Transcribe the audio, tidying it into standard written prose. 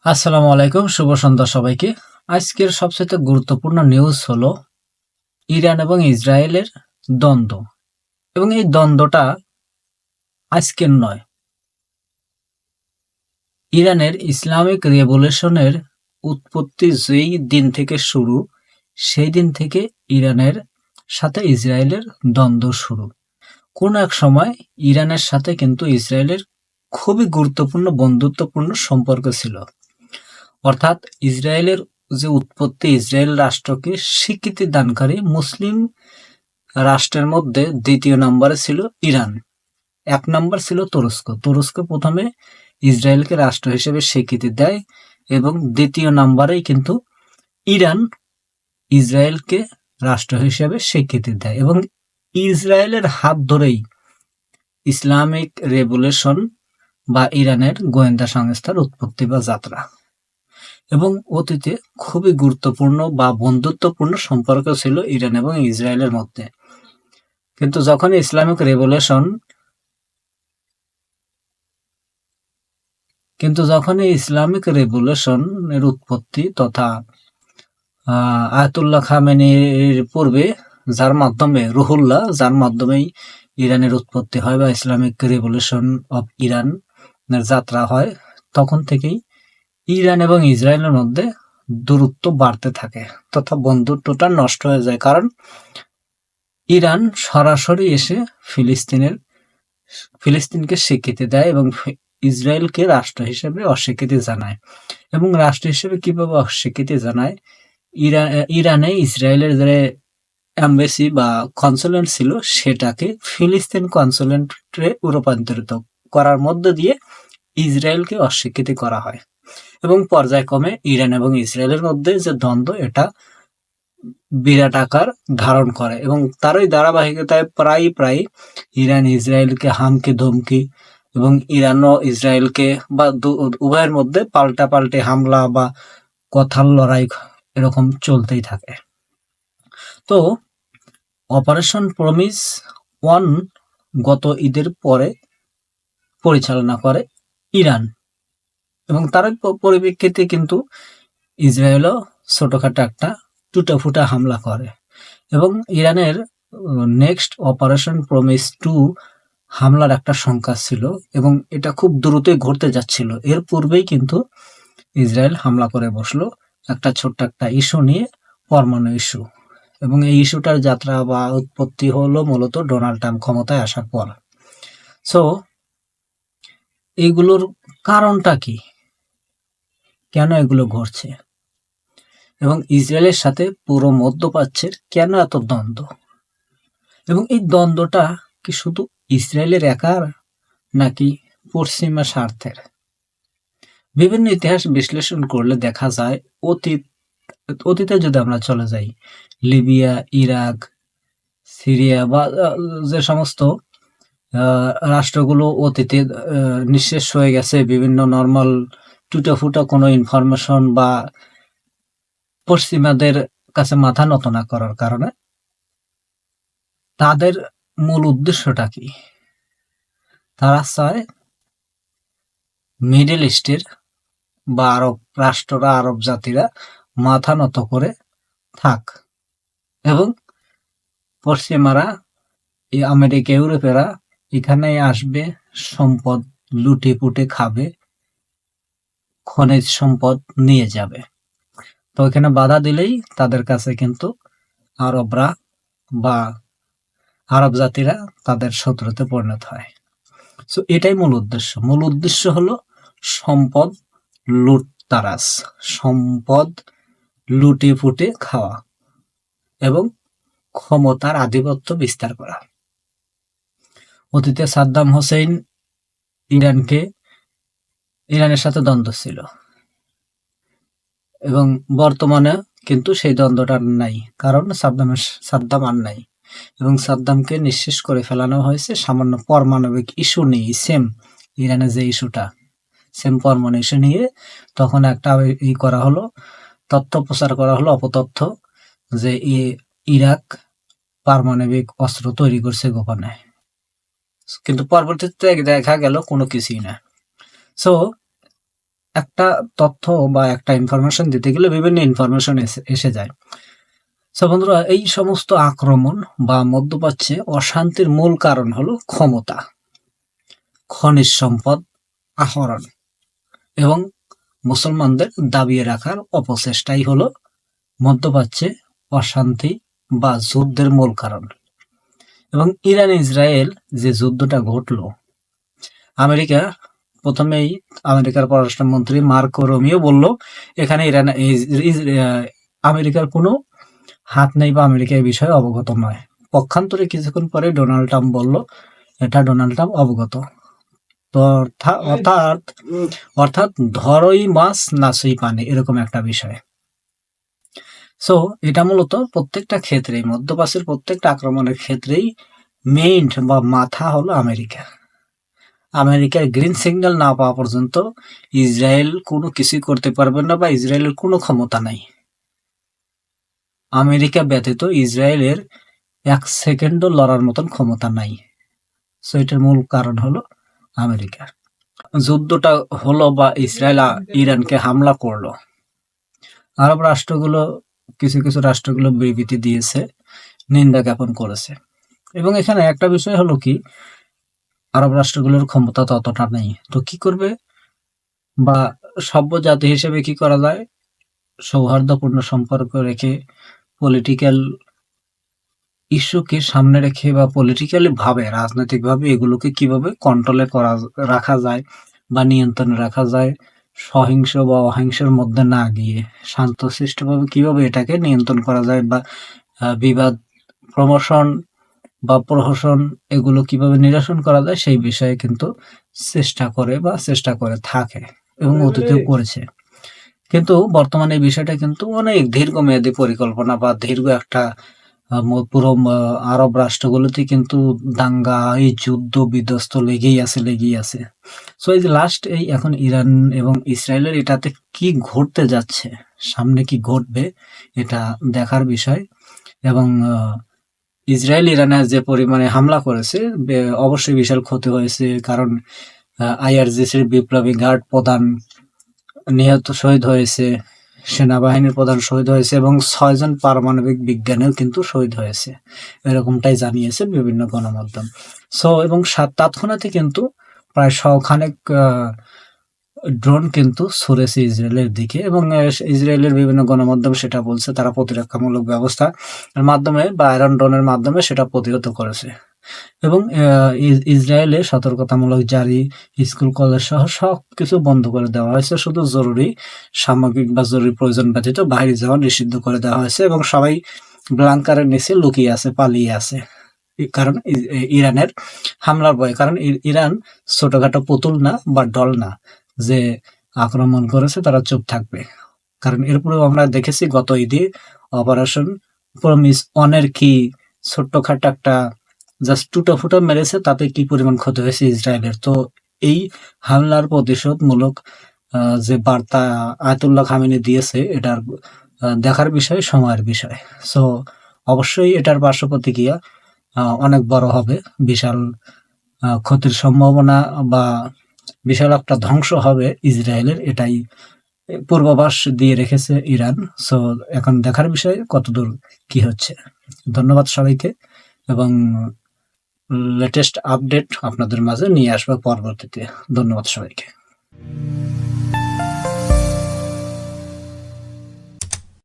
আসসালামু আলাইকুম, শুভ সন্ধ্যা সবাইকে। আজকের সবচেয়ে গুরুত্বপূর্ণ নিউজ হলো ইরান এবং ইসরায়েলের দ্বন্দ্ব। এবং এই দ্বন্দ্বটা আজকের নয়, ইরানের ইসলামিক রেভলিউশনের উৎপত্তি যেই দিন থেকে শুরু, সেই দিন থেকে ইরানের সাথে ইসরায়েলের দ্বন্দ্ব শুরু। কোন এক সময় ইরানের সাথে কিন্তু ইসরায়েলের খুবই গুরুত্বপূর্ণ বন্ধুত্বপূর্ণ সম্পর্ক ছিল। অর্থাৎ ইসরায়েলের যে উৎপত্তি, ইসরায়েল রাষ্ট্রকে স্বীকৃতি দানকারী মুসলিম রাষ্ট্রের মধ্যে দ্বিতীয় নম্বরে ছিল ইরান, এক নম্বর ছিল তুরস্ক। তুরস্ক প্রথমে ইসরায়েলকে রাষ্ট্র হিসেবে স্বীকৃতি দেয় এবং দ্বিতীয় নম্বরেই কিন্তু ইরান ইসরায়েলকে রাষ্ট্র হিসেবে স্বীকৃতি দেয় এবং ইসরায়েলের হাত ধরেই ইসলামিক রেভলিউশন বা ইরানের গোয়েন্দা সংস্থার উৎপত্তি বা যাত্রা। এবং অতীতে খুবই গুরুত্বপূর্ণ বা বন্ধুত্বপূর্ণ সম্পর্ক ছিল ইরান এবং ইসরায়েলের মধ্যে। কিন্তু যখন ইসলামিক রেভলিউশন এর উৎপত্তি তথা আয়াতুল্লাহ খামেনির পূর্বে যার মাধ্যমেই ইরানের উৎপত্তি হয় বা ইসলামিক রেভলিউশন অফ ইরান এর যাত্রা হয়, তখন থেকেই ইরান এবং ইসরায়েলের মধ্যে দূরত্ব বাড়তে থাকে তথা বন্ধুত্বটা নষ্ট হয়ে যায়। কারণ ইরান সরাসরি এসে ফিলিস্তিনকে স্বীকৃতি দেয় এবং ইসরায়েলকে রাষ্ট্র হিসেবে অস্বীকৃতি জানায়। এবং রাষ্ট্র হিসেবে কিভাবে অস্বীকৃতি জানায়, ইরানে ইসরায়েলের যে এম্বাসি বা কনসুলেট ছিল সেটাকে ফিলিস্তিন কনসুলেটে রূপান্তরিত করার মধ্য দিয়ে ইসরায়েলকে অস্বীকৃতি করা হয় এবং পর্যায়ক্রমে ইরান এবং ইসরায়েলের মধ্যে যে দ্বন্দ্ব, এটা বিরাট আকার ধারণ করে এবং তারই ধারাবাহিকতায় প্রায় ইরান ইসরায়েলকে হামকি ধমকি এবং ইরান ও ইসরায়েলকে বা উভয়ের মধ্যে পাল্টাপাল্টি হামলা বা কথার লড়াই এরকম চলতেই থাকে। তো অপারেশন প্রমিস 1 গত ঈদের পরে পরিচালনা করে ইরান এবং তার পরিপ্রেক্ষিতে কিন্তু ইসরায়েলও ছোটখাটো একটা টুটাফুটা হামলা করে এবং ইরানের নেক্সট অপারেশন প্রমিস 2 হামলার একটা শঙ্কা ছিল এবং এটা খুব দ্রুতই ঘটতে যাচ্ছিল। এর পূর্বেই কিন্তু ইসরায়েল হামলা করে বসলো একটা ছোট্ট একটা ইস্যু নিয়ে, পরমাণু ইস্যু। এবং এই ইস্যুটার যাত্রা বা উৎপত্তি হলো মূলত ডোনাল্ড ট্রাম্প ক্ষমতায় আসার পর। সো এইগুলোর কারণটা কি, কেন এগুলো ঘটছে এবং ইসরায়েলের সাথে পুরো মধ্যপ্রাচ্যের কেন এত দ্বন্দ্ব, এবং এই দ্বন্দ্বটা কি শুধু ইসরায়েলের একার নাকি পশ্চিমা স্বার্থের? বিভিন্ন ইতিহাস বিশ্লেষণ করলে দেখা যায় অতীতে যদি আমরা চলে যাই, লিবিয়া, ইরাক, সিরিয়া বা যে সমস্ত রাষ্ট্রগুলো অতীতে নিঃশেষ হয়ে গেছে বিভিন্ন নর্মাল টুটাফুটা কোনো ইনফরমেশন বা পশ্চিমাদের কাছে মাথা নত না করার কারণে, তাদের মূল উদ্দেশ্যটা কি? তারা চায় মিডল ইস্টের বা আরব রাষ্ট্ররা, আরব জাতিরা মাথা নত করে থাক এবং পশ্চিমারা, এই আমেরিকা, ইউরোপেরা এখানে আসবে, সম্পদ লুটে পুটে খাবে, খনিজ সম্পদ নিয়ে যাবে। তো এখানে বাধা দিলেই তাদের কাছে কিন্তু আরবরা বা আরব জাতিরা তাদের শত্রুতে পরিণত হয়। সো এটাই মূল উদ্দেশ্য হলো সম্পদ লুটতারাস, সম্পদ লুটে ফুটে খাওয়া এবং ক্ষমতার আধিপত্য বিস্তার করা। অতীতে সাদ্দাম হোসেন ইরানের সাথে দ্বন্দ্ব ছিল এবং বর্তমানে কিন্তু সেই দ্বন্দ্বটা নাই, কারণ সাদ্দাম আর নাই এবং সাদ্দামকে নিঃশেষ করে ফেলানো হয়েছে সামান্য পারমাণবিক ইস্যু নিয়ে। সেম ইরানের যে ইস্যুটা, সেম পরমাণু ইস্যু নিয়ে তখন একটা করা হলো, তথ্য প্রচার করা হলো, অপতথ্য, যে ইরাক পারমাণবিক অস্ত্র তৈরি করছে গোপনে, কিন্তু পরবর্তীতে দেখা গেল কোনো কিছুই না। সো একটা তথ্য বা একটা ইনফরমেশন দিতে গেলে বিভিন্ন ইনফরমেশন এসে যায়। সো বন্ধুরা, এই সমস্ত আক্রমণ বা মধ্যপ্রাচ্যে অশান্তির মূল কারণ হলো ক্ষমতা, খনিজ সম্পদ আহরণ এবং মুসলমানদের দাবিয়ে রাখার অপচেষ্টাই হলো মধ্যপ্রাচ্যে অশান্তি বা যুদ্ধের মূল কারণ। এবং ইরান ইসরায়েল যে যুদ্ধটা ঘটলো, আমেরিকা প্রথমেই আমেরিকার পররাষ্ট্রমন্ত্রী মার্কো রুবিও বলল এখানে আমেরিকার কোনো হাত নেই বা আমেরিকা এই বিষয়ে অবগত নয়। পক্ষান্তরে কিছুক্ষণ পরে ডোনাল্ড ট্রাম্প বলল এটা ডোনাল্ড ট্রাম্প অবগত। তো অর্থাৎ অর্থাৎ ধরই মাছ নাচই পানি, এরকম একটা বিষয়। সো এটা মূলত প্রত্যেকটা ক্ষেত্রেই, মধ্যপ্রাচ্যের প্রত্যেকটা আক্রমণের ক্ষেত্রেই মেইন বা মাথা হলো আমেরিকা। আমেরিকার গ্রিন সিগন্যাল না পাওয়া পর্যন্ত ইসরায়েল কোনো কিছুই করতে পারবে না বা ইসরায়েলের কোনো ক্ষমতা নাই। আমেরিকা ব্যতীত ইসরায়েলের 1 সেকেন্ডও লড়ার মতন ক্ষমতা নাই। সো এটার মূল কারণ হলো আমেরিকা। যুদ্ধটা হলো বা ইসরায়েল ইরানকে হামলা করলো, আরব রাষ্ট্রগুলো কিছু কিছু রাষ্ট্রগুলো বিবৃতি দিয়েছে, নিন্দা জ্ঞাপন করেছে। এবং এখানে একটা বিষয় হলো কি, আরব রাষ্ট্রগুলোর ক্ষমতা ততটা নেই, তো কি করবে বা সভ্য জাতি হিসেবে কি করা যায়, সৌহার্দ্যপূর্ণ সম্পর্ক রেখে পলিটিক্যাল ইস্যুকে সামনে রেখে বা পলিটিক্যালি ভাবে, রাজনৈতিকভাবে এগুলোকে কিভাবে কন্ট্রোলে রাখা যায় বা নিয়ন্ত্রণে রাখা যায়, সহিংস বা অহিংসের মধ্যে না গিয়ে শান্তশিষ্টভাবে কিভাবে এটাকে নিয়ন্ত্রণ করা যায় বা বিবাদ প্রমোশন বা প্রহসন এগুলো কিভাবে নিরসন করা যায় সেই বিষয়ে কিন্তু চেষ্টা করে থাকে এবং অতীতেও করেছে। কিন্তু বর্তমানে এই বিষয়টা কিন্তু অনেক দীর্ঘমেয়াদী পরিকল্পনা বা দীর্ঘ একটা পুরো আরব রাষ্ট্রগুলোতে কিন্তু দাঙ্গা, এই যুদ্ধ বিধ্বস্ত লেগেই আছে। সো এই যে লাস্ট এই এখন ইরান এবং ইসরায়েলের এটাতে কি ঘটতে যাচ্ছে, সামনে কি ঘটবে এটা দেখার বিষয়। এবং ইসরায়েল ইরানে যে পরিমাণে হামলা করেছে অবশ্যই বিশাল ক্ষতি হয়েছে, কারণ আইআরজিসির বিপ্লবী গার্ড প্রধান শহীদ হয়েছে, সেনাবাহিনীর প্রধান শহীদ হয়েছে এবং 6 জন পারমাণবিক বিজ্ঞানীও কিন্তু শহীদ হয়েছে, এরকমটাই জানিয়েছে বিভিন্ন গণমাধ্যম। সো এবং তৎক্ষণাৎই কিন্তু প্রায় 100 খানেক ড্রোন কিন্তু ছুড়েছে ইসরায়েলের দিকে এবং ইসরায়েলের বিভিন্ন গণমাধ্যম সেটা বলছে, তারা প্রতিরক্ষামূলক ব্যবস্থার মাধ্যমে বা আয়রন ড্রোনের মাধ্যমে সেটা প্রতিহত করেছে। এবং ইসরায়েলে সতর্কতামূলক জারি, স্কুল কলেজ সহ সবকিছু বন্ধ করে দেওয়া হয়েছে, শুধু জরুরি সামগ্রিক বা জরুরি প্রয়োজন ব্যতীত বাইরে যাওয়া নিষিদ্ধ করে দেওয়া হয়েছে এবং সবাই ব্লাঙ্কারের নিচে লুকিয়ে আছে, পালিয়ে আছে, কারণ ইরানের হামলার ভয়। কারণ ইরান ছোটখাটো পুতুল না বা ডল না যে আক্রমণ করেছে তারা চুপ থাকবে। কারণ এরপরেও আমরা দেখেছি গত ঈদে অপারেশন প্রমিস অনের কি ছোট্টখাটো একটা জাস্ট টুটো-ফুটো মেরেছে, তাতে কি পরিমাণ ক্ষতি হয়েছে ইসরায়েলের। তো এই হামলার প্রতিশোধমূলক যে বার্তা আয়াতুল্লাহ খামেনি দিয়েছে, এটার দেখার বিষয়, সময়ের বিষয়। সো অবশ্যই এটার পার্শ্ব প্রতিক্রিয়া অনেক বড় হবে, বিশাল ক্ষতির সম্ভাবনা বা বিশাল একটা ধ্বংস হবে ইসরায়েলের, এটাই পূর্বাভাস দিয়ে রেখেছে ইরান। সো এখন দেখার বিষয় কতদূর কি হচ্ছে। ধন্যবাদ সবাইকে এবং লেটেস্ট আপডেট আপনাদের মাঝে নিয়ে আসবো পরবর্তীতে। ধন্যবাদ সবাইকে।